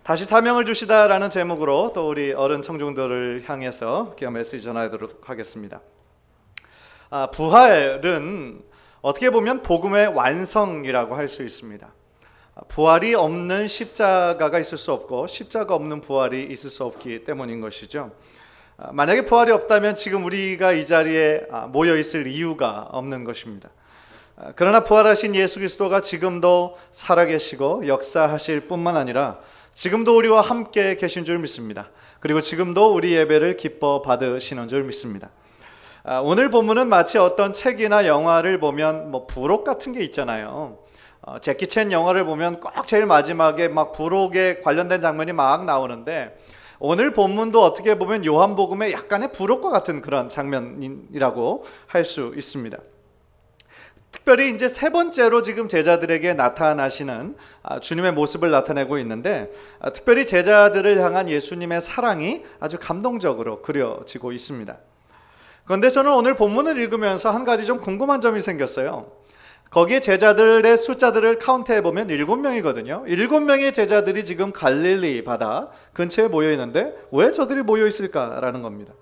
다시 사명을 주시다라는 제목으로 또 우리 어른 청중들을 향해서 귀한 메시지 전하도록 하겠습니다. 부활은 어떻게 보면 복음의 완성이라고 할 수 있습니다. 부활이 없는 십자가가 있을 수 없고 십자가 없는 부활이 있을 수 없기 때문인 것이죠. 만약에 부활이 없다면 지금 우리가 이 자리에 모여 있을 이유가 없는 것입니다. 그러나 부활하신 예수 그리스도가 지금도 살아계시고 역사하실 뿐만 아니라 지금도 우리와 함께 계신 줄 믿습니다. 그리고 지금도 우리 예배를 기뻐 받으시는 줄 믿습니다. 오늘 본문은 마치 어떤 책이나 영화를 보면 부록 같은 게 있잖아요. 제키 챈 영화를 보면 꼭 제일 마지막에 막 부록에 관련된 장면이 막 나오는데 오늘 본문도 어떻게 보면 요한복음의 약간의 부록과 같은 그런 장면이라고 할 수 있습니다. 특별히 이제 세 번째로 지금 제자들에게 나타나시는 주님의 모습을 나타내고 있는데 특별히 제자들을 향한 예수님의 사랑이 아주 감동적으로 그려지고 있습니다. 그런데 저는 오늘 본문을 읽으면서 한 가지 좀 궁금한 점이 생겼어요. 거기에 제자들의 숫자들을 카운트해 보면 7명이거든요. 7명의 제자들이 지금 갈릴리 바다 근처에 모여 있는데 왜 저들이 모여 있을까라는 겁니다.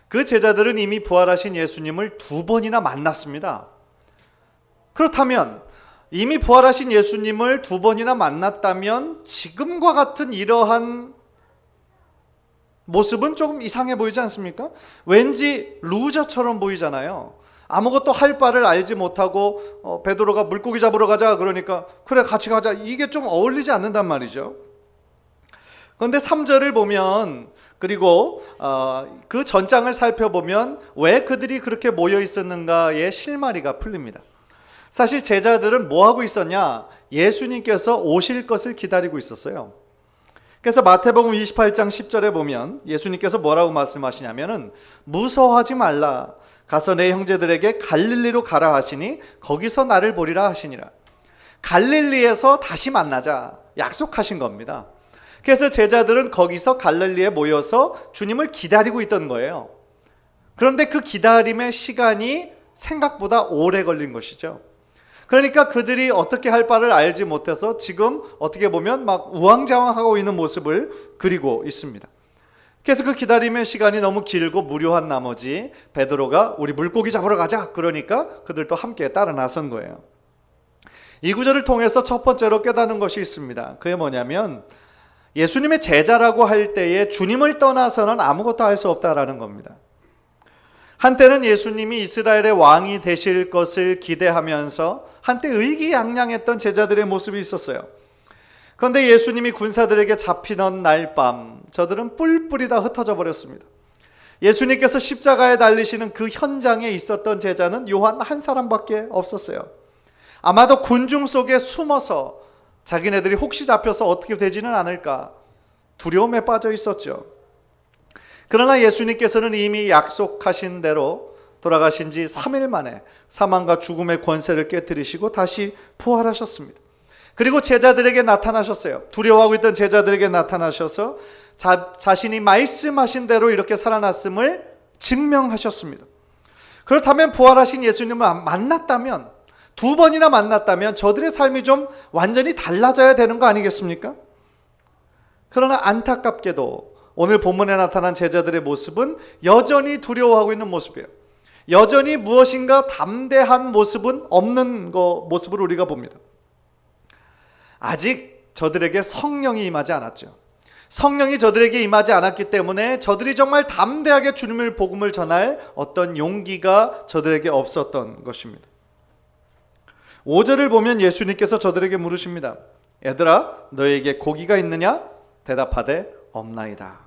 그 제자들은 이미 부활하신 예수님을 2번이나 만났습니다. 그렇다면 이미 부활하신 예수님을 2번이나 만났다면 지금과 같은 이러한 모습은 조금 이상해 보이지 않습니까? 왠지 루저처럼 보이잖아요. 아무것도 할 바를 알지 못하고 베드로가 물고기 잡으러 가자 그러니까 그래 같이 가자, 이게 좀 어울리지 않는단 말이죠. 그런데 3절을 보면 그리고 그 전장을 살펴보면 왜 그들이 그렇게 모여 있었는가의 실마리가 풀립니다. 사실 제자들은 뭐 하고 있었냐? 예수님께서 오실 것을 기다리고 있었어요. 그래서 마태복음 28장 10절에 보면 예수님께서 뭐라고 말씀하시냐면은 무서워하지 말라. 가서 내 형제들에게 갈릴리로 가라 하시니 거기서 나를 보리라 하시니라. 갈릴리에서 다시 만나자 약속하신 겁니다. 그래서 제자들은 거기서 갈릴리에 모여서 주님을 기다리고 있던 거예요. 그런데 그 기다림의 시간이 생각보다 오래 걸린 것이죠. 그러니까 그들이 어떻게 할 바를 알지 못해서 지금 어떻게 보면 막 우왕좌왕하고 있는 모습을 그리고 있습니다. 그래서 그 기다림의 시간이 너무 길고 무료한 나머지 베드로가 우리 물고기 잡으러 가자 그러니까 그들도 함께 따라 나선 거예요. 이 구절을 통해서 첫 번째로 깨닫는 것이 있습니다. 그게 뭐냐면 예수님의 제자라고 할 때에 주님을 떠나서는 아무것도 할 수 없다라는 겁니다. 한때는 예수님이 이스라엘의 왕이 되실 것을 기대하면서 한때 의기양양했던 제자들의 모습이 있었어요. 그런데 예수님이 군사들에게 잡히던 날 밤 저들은 뿔뿔이 다 흩어져 버렸습니다. 예수님께서 십자가에 달리시는 그 현장에 있었던 제자는 요한 한 사람밖에 없었어요. 아마도 군중 속에 숨어서 자기네들이 혹시 잡혀서 어떻게 되지는 않을까 두려움에 빠져 있었죠. 그러나 예수님께서는 이미 약속하신 대로 돌아가신 지 3일 만에 사망과 죽음의 권세를 깨뜨리시고 다시 부활하셨습니다. 그리고 제자들에게 나타나셨어요. 두려워하고 있던 제자들에게 나타나셔서 자신이 말씀하신 대로 이렇게 살아났음을 증명하셨습니다. 그렇다면 부활하신 예수님을 만났다면 2번이나 만났다면 저들의 삶이 좀 완전히 달라져야 되는 거 아니겠습니까? 그러나 안타깝게도 오늘 본문에 나타난 제자들의 모습은 여전히 두려워하고 있는 모습이에요. 여전히 무엇인가 담대한 모습은 없는 모습을 우리가 봅니다. 아직 저들에게 성령이 임하지 않았죠. 성령이 저들에게 임하지 않았기 때문에 저들이 정말 담대하게 주님의 복음을 전할 어떤 용기가 저들에게 없었던 것입니다. 5절을 보면 예수님께서 저들에게 물으십니다. 얘들아, 너에게 고기가 있느냐? 대답하되 없나이다.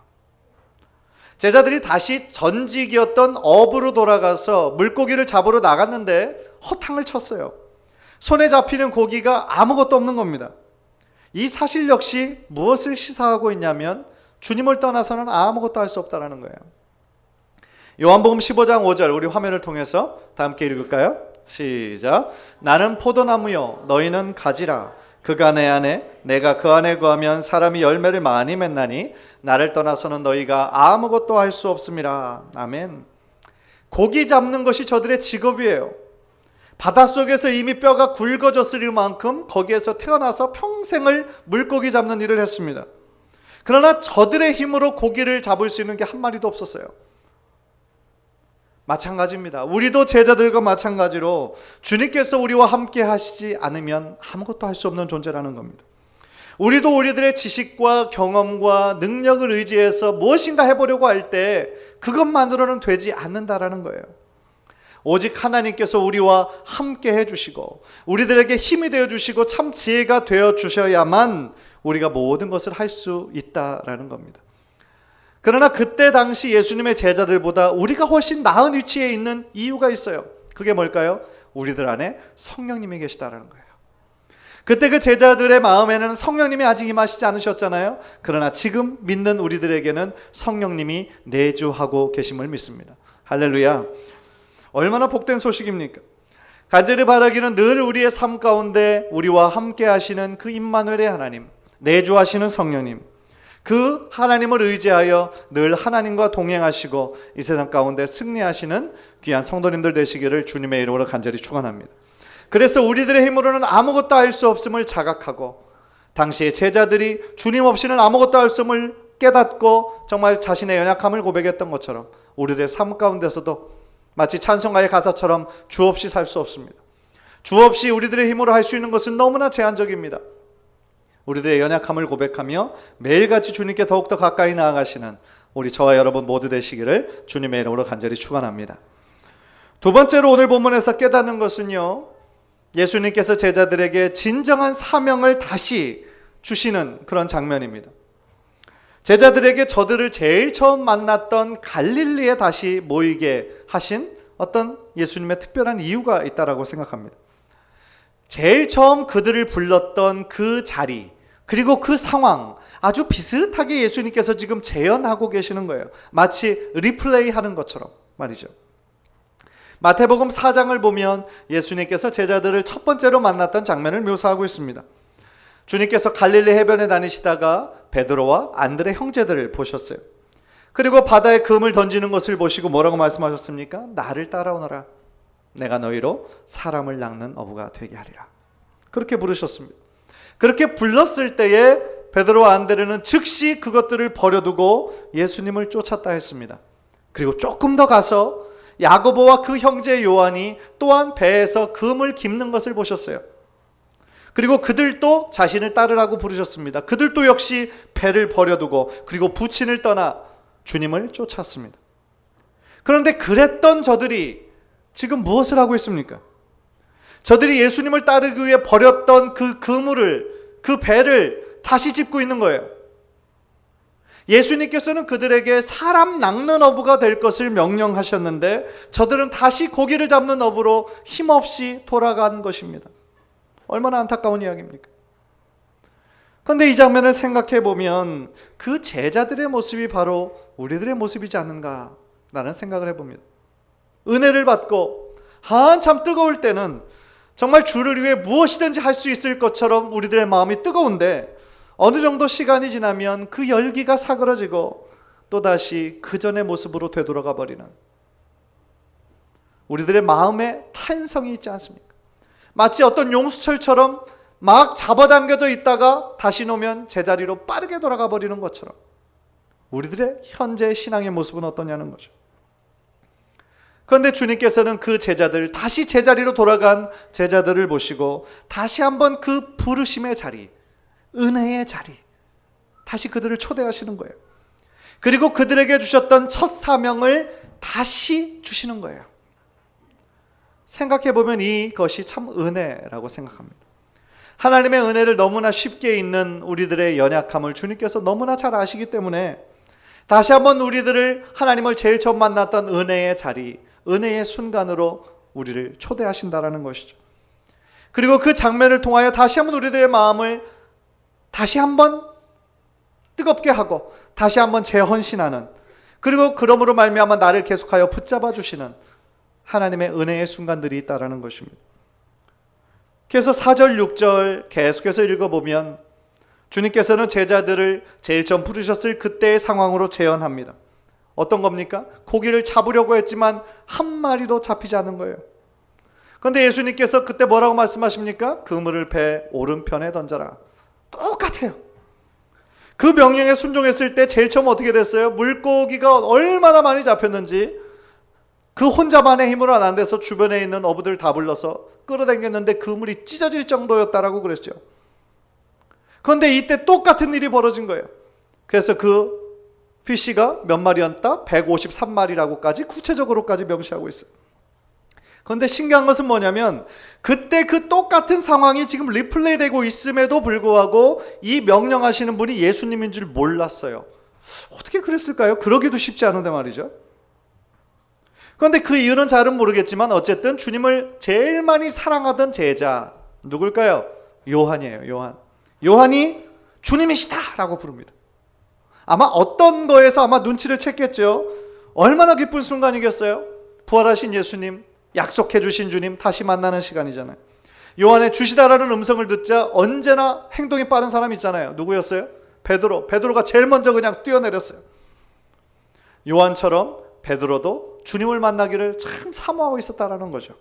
제자들이 다시 전직이었던 업으로 돌아가서 물고기를 잡으러 나갔는데 허탕을 쳤어요. 손에 잡히는 고기가 아무것도 없는 겁니다. 이 사실 역시 무엇을 시사하고 있냐면 주님을 떠나서는 아무것도 할 수 없다는 거예요. 요한복음 15장 5절 우리 화면을 통해서 다 함께 읽을까요? 시작. 나는 포도나무요 너희는 가지라. 그가 내 안에 내가 그 안에 거하면 사람이 열매를 많이 맺나니 나를 떠나서는 너희가 아무것도 할 수 없음이라. 아멘. 고기 잡는 것이 저들의 직업이에요. 바닷속에서 이미 뼈가 굵어졌을 만큼 거기에서 태어나서 평생을 물고기 잡는 일을 했습니다. 그러나 저들의 힘으로 고기를 잡을 수 있는 게 한 마리도 없었어요. 마찬가지입니다. 우리도 제자들과 마찬가지로 주님께서 우리와 함께 하시지 않으면 아무것도 할 수 없는 존재라는 겁니다. 우리도 우리들의 지식과 경험과 능력을 의지해서 무엇인가 해보려고 할 때 그것만으로는 되지 않는다라는 거예요. 오직 하나님께서 우리와 함께 해주시고 우리들에게 힘이 되어주시고 참 지혜가 되어주셔야만 우리가 모든 것을 할 수 있다라는 겁니다. 그러나 그때 당시 예수님의 제자들보다 우리가 훨씬 나은 위치에 있는 이유가 있어요. 그게 뭘까요? 우리들 안에 성령님이 계시다라는 거예요. 그때 그 제자들의 마음에는 성령님이 아직 임하시지 않으셨잖아요. 그러나 지금 믿는 우리들에게는 성령님이 내주하고 계심을 믿습니다. 할렐루야. 얼마나 복된 소식입니까? 간절히 바라기는 늘 우리의 삶 가운데 우리와 함께 하시는 그 임마누엘의 하나님, 내주하시는 성령님, 그 하나님을 의지하여 늘 하나님과 동행하시고 이 세상 가운데 승리하시는 귀한 성도님들 되시기를 주님의 이름으로 간절히 축원합니다. 그래서 우리들의 힘으로는 아무것도 할 수 없음을 자각하고 당시의 제자들이 주님 없이는 아무것도 할 수 없음을 깨닫고 정말 자신의 연약함을 고백했던 것처럼 우리들의 삶 가운데서도 마치 찬송가의 가사처럼 주 없이 살 수 없습니다. 주 없이 우리들의 힘으로 할 수 있는 것은 너무나 제한적입니다. 우리들의 연약함을 고백하며 매일같이 주님께 더욱더 가까이 나아가시는 우리 저와 여러분 모두 되시기를 주님의 이름으로 간절히 축원합니다. 두 번째로 오늘 본문에서 깨닫는 것은요, 예수님께서 제자들에게 진정한 사명을 다시 주시는 그런 장면입니다. 제자들에게 저들을 제일 처음 만났던 갈릴리에 다시 모이게 하신 어떤 예수님의 특별한 이유가 있다라고 생각합니다. 제일 처음 그들을 불렀던 그 자리, 그리고 그 상황, 아주 비슷하게 예수님께서 지금 재현하고 계시는 거예요. 마치 리플레이 하는 것처럼 말이죠. 마태복음 4장을 보면 예수님께서 제자들을 첫 번째로 만났던 장면을 묘사하고 있습니다. 주님께서 갈릴리 해변에 다니시다가 베드로와 안드레 형제들을 보셨어요. 그리고 바다에 금을 던지는 것을 보시고 뭐라고 말씀하셨습니까? 나를 따라오너라. 내가 너희로 사람을 낚는 어부가 되게 하리라. 그렇게 부르셨습니다. 그렇게 불렀을 때에 베드로와 안드레는 즉시 그것들을 버려두고 예수님을 쫓았다 했습니다. 그리고 조금 더 가서 야고보와 그 형제 요한이 또한 배에서 금을 깁는 것을 보셨어요. 그리고 그들도 자신을 따르라고 부르셨습니다. 그들도 역시 배를 버려두고 그리고 부친을 떠나 주님을 쫓았습니다. 그런데 그랬던 저들이 지금 무엇을 하고 있습니까? 저들이 예수님을 따르기 위해 버렸던 그 그물을, 그 배를 다시 짚고 있는 거예요. 예수님께서는 그들에게 사람 낚는 어부가 될 것을 명령하셨는데 저들은 다시 고기를 잡는 어부로 힘없이 돌아간 것입니다. 얼마나 안타까운 이야기입니까? 그런데 이 장면을 생각해 보면 그 제자들의 모습이 바로 우리들의 모습이지 않는가라는 생각을 해봅니다. 은혜를 받고 한참 뜨거울 때는 정말 주를 위해 무엇이든지 할 수 있을 것처럼 우리들의 마음이 뜨거운데 어느 정도 시간이 지나면 그 열기가 사그러지고 또다시 그 전의 모습으로 되돌아가 버리는 우리들의 마음에 탄성이 있지 않습니까? 마치 어떤 용수철처럼 막 잡아당겨져 있다가 다시 놓으면 제자리로 빠르게 돌아가 버리는 것처럼 우리들의 현재 신앙의 모습은 어떠냐는 거죠. 그런데 주님께서는 그 제자들, 다시 제자리로 돌아간 제자들을 보시고 다시 한번 그 부르심의 자리, 은혜의 자리, 다시 그들을 초대하시는 거예요. 그리고 그들에게 주셨던 첫 사명을 다시 주시는 거예요. 생각해보면 이것이 참 은혜라고 생각합니다. 하나님의 은혜를 너무나 쉽게 잊는 우리들의 연약함을 주님께서 너무나 잘 아시기 때문에 다시 한번 우리들을 하나님을 제일 처음 만났던 은혜의 자리, 은혜의 순간으로 우리를 초대하신다라는 것이죠. 그리고 그 장면을 통하여 다시 한번 우리들의 마음을 다시 한번 뜨겁게 하고 다시 한번 재헌신하는, 그리고 그러므로 말미암아 나를 계속하여 붙잡아 주시는 하나님의 은혜의 순간들이 있다라는 것입니다. 그래서 4절 6절 계속해서 읽어보면 주님께서는 제자들을 제일 처음 부르셨을 그때의 상황으로 재현합니다. 어떤 겁니까? 고기를 잡으려고 했지만 한 마리도 잡히지 않은 거예요. 그런데 예수님께서 그때 뭐라고 말씀하십니까? 그물을 배 오른편에 던져라. 똑같아요. 그 명령에 순종했을 때 제일 처음 어떻게 됐어요? 물고기가 얼마나 많이 잡혔는지 그 혼자만의 힘으로 안 돼서 주변에 있는 어부들 다 불러서 끌어당겼는데 그물이 찢어질 정도였다라고 그랬죠. 그런데 이때 똑같은 일이 벌어진 거예요. 그래서 그 피쉬가 몇 마리였다? 153마리라고까지 구체적으로까지 명시하고 있어요. 그런데 신기한 것은 뭐냐면 그때 그 똑같은 상황이 지금 리플레이 되고 있음에도 불구하고 이 명령하시는 분이 예수님인 줄 몰랐어요. 어떻게 그랬을까요? 그러기도 쉽지 않은데 말이죠. 그런데 그 이유는 잘은 모르겠지만 어쨌든 주님을 제일 많이 사랑하던 제자 누굴까요? 요한이에요. 요한이 주님이시다 라고 부릅니다. 아마 어떤 거에서 아마 눈치를 챘겠죠. 얼마나 기쁜 순간이겠어요? 부활하신 예수님, 약속해 주신 주님 다시 만나는 시간이잖아요. 요한의 주시다라는 음성을 듣자 언제나 행동이 빠른 사람 있잖아요. 누구였어요? 베드로가 제일 먼저 그냥 뛰어내렸어요. 요한처럼 베드로도 주님을 만나기를 참 사모하고 있었다라는 거죠.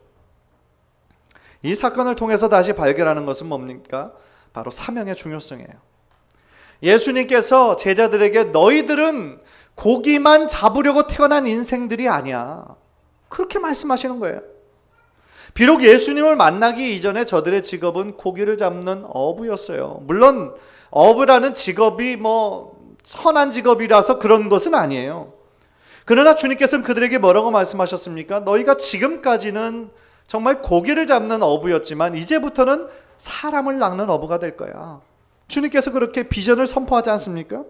이 사건을 통해서 다시 발견하는 것은 뭡니까? 바로 사명의 중요성이에요. 예수님께서 제자들에게 너희들은 고기만 잡으려고 태어난 인생들이 아니야. 그렇게 말씀하시는 거예요. 비록 예수님을 만나기 이전에 저들의 직업은 고기를 잡는 어부였어요. 물론 어부라는 직업이 선한 직업이라서 그런 것은 아니에요. 그러나 주님께서는 그들에게 뭐라고 말씀하셨습니까? 너희가 지금까지는 정말 고기를 잡는 어부였지만 이제부터는 사람을 낚는 어부가 될 거야. 주님께서 그렇게 비전을 선포하지 않습니까?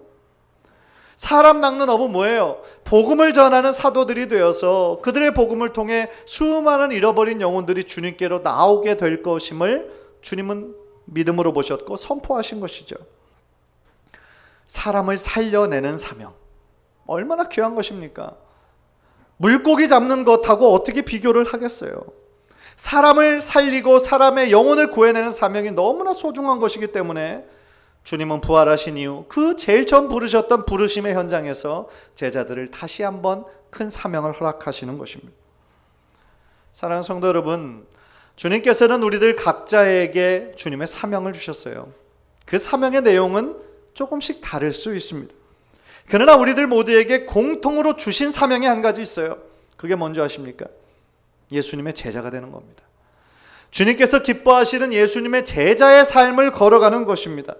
사람 낚는 어부 뭐예요? 복음을 전하는 사도들이 되어서 그들의 복음을 통해 수많은 잃어버린 영혼들이 주님께로 나오게 될 것임을 주님은 믿음으로 보셨고 선포하신 것이죠. 사람을 살려내는 사명. 얼마나 귀한 것입니까? 물고기 잡는 것하고 어떻게 비교를 하겠어요? 사람을 살리고 사람의 영혼을 구해내는 사명이 너무나 소중한 것이기 때문에 주님은 부활하신 이후 그 제일 처음 부르셨던 부르심의 현장에서 제자들을 다시 한번 큰 사명을 허락하시는 것입니다. 사랑하는 성도 여러분, 주님께서는 우리들 각자에게 주님의 사명을 주셨어요. 그 사명의 내용은 조금씩 다를 수 있습니다. 그러나 우리들 모두에게 공통으로 주신 사명이 한 가지 있어요. 그게 뭔지 아십니까? 예수님의 제자가 되는 겁니다. 주님께서 기뻐하시는 예수님의 제자의 삶을 걸어가는 것입니다.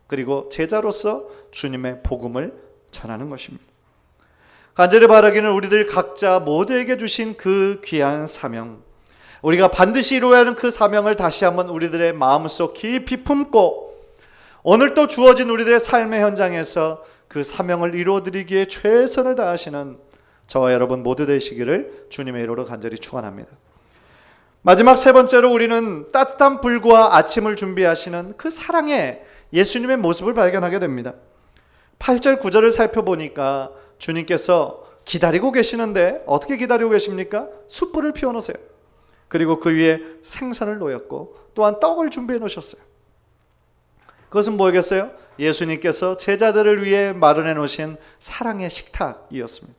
그리고 제자로서 주님의 복음을 전하는 것입니다. 간절히 바라기는 우리들 각자 모두에게 주신 그 귀한 사명, 우리가 반드시 이루어야 하는 그 사명을 다시 한번 우리들의 마음속 깊이 품고 오늘 또 주어진 우리들의 삶의 현장에서 그 사명을 이루어드리기에 최선을 다하시는 저와 여러분 모두 되시기를 주님의 이름으로 간절히 축원합니다. 마지막 세 번째로 우리는 따뜻한 불과 아침을 준비하시는 그 사랑의 예수님의 모습을 발견하게 됩니다. 8절 9절을 살펴보니까 주님께서 기다리고 계시는데 어떻게 기다리고 계십니까? 숯불을 피워놓으세요. 그리고 그 위에 생선을 놓였고 또한 떡을 준비해 놓으셨어요. 그것은 뭐겠어요? 예수님께서 제자들을 위해 마련해 놓으신 사랑의 식탁이었습니다.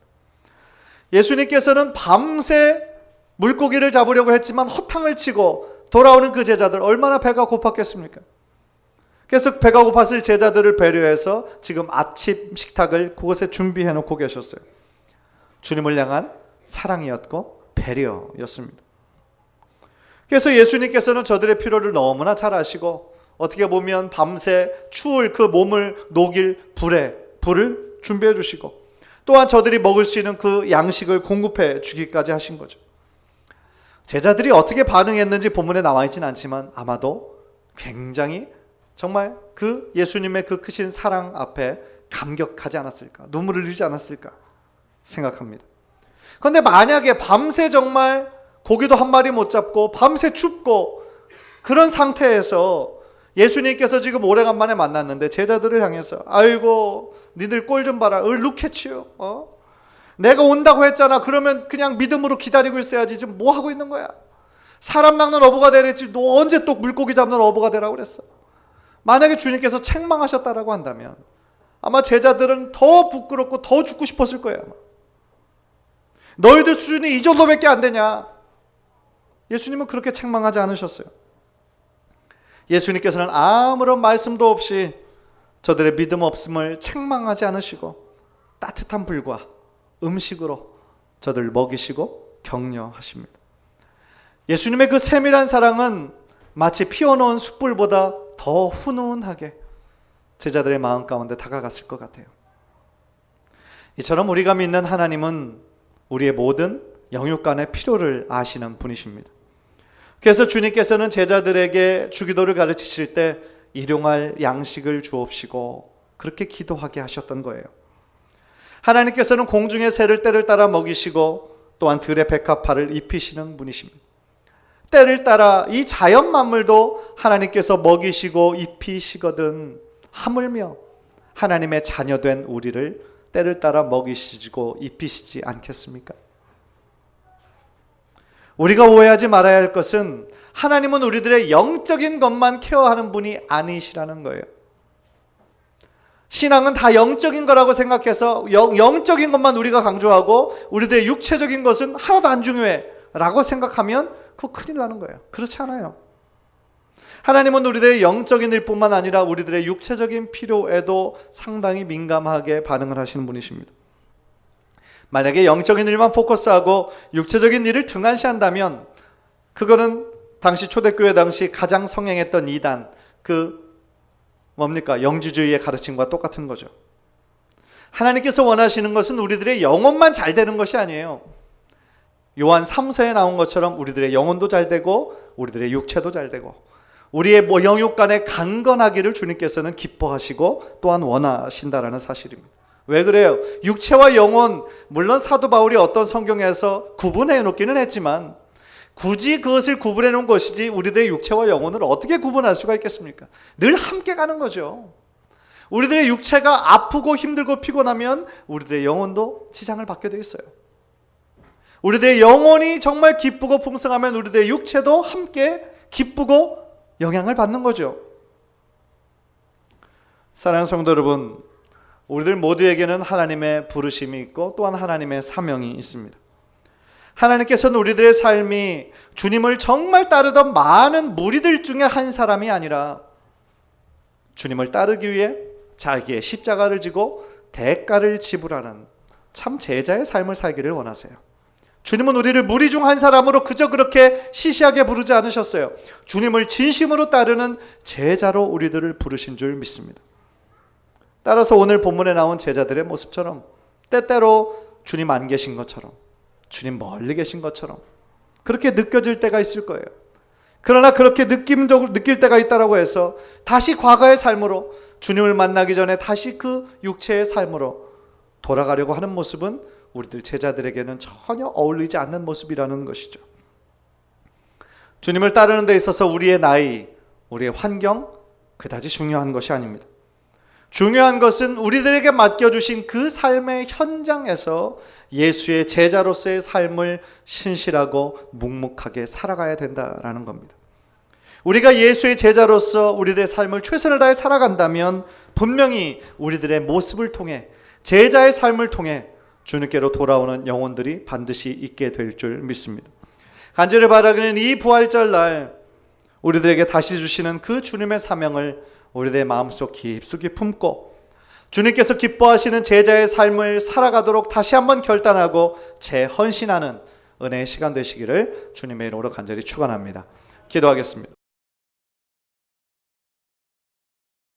예수님께서는 밤새 물고기를 잡으려고 했지만 허탕을 치고 돌아오는 그 제자들 얼마나 배가 고팠겠습니까? 그래서 배가 고팠을 제자들을 배려해서 지금 아침 식탁을 그곳에 준비해 놓고 계셨어요. 주님을 향한 사랑이었고 배려였습니다. 그래서 예수님께서는 저들의 필요를 너무나 잘 아시고 어떻게 보면 밤새 추울 그 몸을 녹일 불을 준비해 주시고 또한 저들이 먹을 수 있는 그 양식을 공급해 주기까지 하신 거죠. 제자들이 어떻게 반응했는지 본문에 나와 있지는 않지만 아마도 굉장히 정말 그 예수님의 그 크신 사랑 앞에 감격하지 않았을까, 눈물을 흘리지 않았을까 생각합니다. 그런데 만약에 밤새 정말 고기도 한 마리 못 잡고 밤새 춥고 그런 상태에서 예수님께서 지금 오래간만에 만났는데 제자들을 향해서 아이고 니들 꼴 좀 봐라. look at you. 내가 온다고 했잖아. 그러면 그냥 믿음으로 기다리고 있어야지. 지금 뭐 하고 있는 거야? 사람 낚는 어부가 되랬지. 너 언제 또 물고기 잡는 어부가 되라고 그랬어? 만약에 주님께서 책망하셨다라고 한다면 아마 제자들은 더 부끄럽고 더 죽고 싶었을 거예요. 아마. 너희들 수준이 이 정도밖에 안 되냐? 예수님은 그렇게 책망하지 않으셨어요. 예수님께서는 아무런 말씀도 없이 저들의 믿음 없음을 책망하지 않으시고 따뜻한 불과 음식으로 저들을 먹이시고 격려하십니다. 예수님의 그 세밀한 사랑은 마치 피워놓은 숯불보다 더 훈훈하게 제자들의 마음 가운데 다가갔을 것 같아요. 이처럼 우리가 믿는 하나님은 우리의 모든 영육간의 필요를 아시는 분이십니다. 그래서 주님께서는 제자들에게 주기도를 가르치실 때 일용할 양식을 주옵시고 그렇게 기도하게 하셨던 거예요. 하나님께서는 공중의 새를 때를 따라 먹이시고 또한 들의 백합화를 입히시는 분이십니다. 때를 따라 이 자연 만물도 하나님께서 먹이시고 입히시거든 하물며 하나님의 자녀된 우리를 때를 따라 먹이시고 입히시지 않겠습니까? 우리가 오해하지 말아야 할 것은 하나님은 우리들의 영적인 것만 케어하는 분이 아니시라는 거예요. 신앙은 다 영적인 거라고 생각해서 영적인 것만 우리가 강조하고 우리들의 육체적인 것은 하나도 안 중요해 라고 생각하면 그거 큰일 나는 거예요. 그렇지 않아요. 하나님은 우리들의 영적인 일뿐만 아니라 우리들의 육체적인 필요에도 상당히 민감하게 반응을 하시는 분이십니다. 만약에 영적인 일만 포커스하고 육체적인 일을 등한시한다면 그거는 당시 초대교회 당시 가장 성행했던 이단 뭡니까? 영주주의의 가르침과 똑같은 거죠. 하나님께서 원하시는 것은 우리들의 영혼만 잘 되는 것이 아니에요. 요한 3서에 나온 것처럼 우리들의 영혼도 잘 되고 우리들의 육체도 잘 되고 우리의 영육 간에 강건하기를 주님께서는 기뻐하시고 또한 원하신다라는 사실입니다. 왜 그래요? 육체와 영혼, 물론 사도 바울이 어떤 성경에서 구분해 놓기는 했지만 굳이 그것을 구분해 놓은 것이지 우리들의 육체와 영혼을 어떻게 구분할 수가 있겠습니까? 늘 함께 가는 거죠. 우리들의 육체가 아프고 힘들고 피곤하면 우리들의 영혼도 지장을 받게 돼 있어요. 우리들의 영혼이 정말 기쁘고 풍성하면 우리들의 육체도 함께 기쁘고 영향을 받는 거죠. 사랑하는 성도 여러분, 우리들 모두에게는 하나님의 부르심이 있고 또한 하나님의 사명이 있습니다. 하나님께서는 우리들의 삶이 주님을 정말 따르던 많은 무리들 중에 한 사람이 아니라 주님을 따르기 위해 자기의 십자가를 지고 대가를 지불하는 참 제자의 삶을 살기를 원하세요. 주님은 우리를 무리 중 한 사람으로 그저 그렇게 시시하게 부르지 않으셨어요. 주님을 진심으로 따르는 제자로 우리들을 부르신 줄 믿습니다. 따라서 오늘 본문에 나온 제자들의 모습처럼 때때로 주님 안 계신 것처럼 주님 멀리 계신 것처럼 그렇게 느껴질 때가 있을 거예요. 그러나 그렇게 느낄 때가 있다고 해서 다시 과거의 삶으로 주님을 만나기 전에 다시 그 육체의 삶으로 돌아가려고 하는 모습은 우리들 제자들에게는 전혀 어울리지 않는 모습이라는 것이죠. 주님을 따르는 데 있어서 우리의 나이, 우리의 환경 그다지 중요한 것이 아닙니다. 중요한 것은 우리들에게 맡겨주신 그 삶의 현장에서 예수의 제자로서의 삶을 신실하고 묵묵하게 살아가야 된다라는 겁니다. 우리가 예수의 제자로서 우리들의 삶을 최선을 다해 살아간다면 분명히 우리들의 모습을 통해 제자의 삶을 통해 주님께로 돌아오는 영혼들이 반드시 있게 될 줄 믿습니다. 간절히 바라기는 이 부활절 날 우리들에게 다시 주시는 그 주님의 사명을 우리들의 마음속 깊숙이 품고 주님께서 기뻐하시는 제자의 삶을 살아가도록 다시 한번 결단하고 재헌신하는 은혜의 시간 되시기를 주님의 이름으로 간절히 축원합니다. 기도하겠습니다.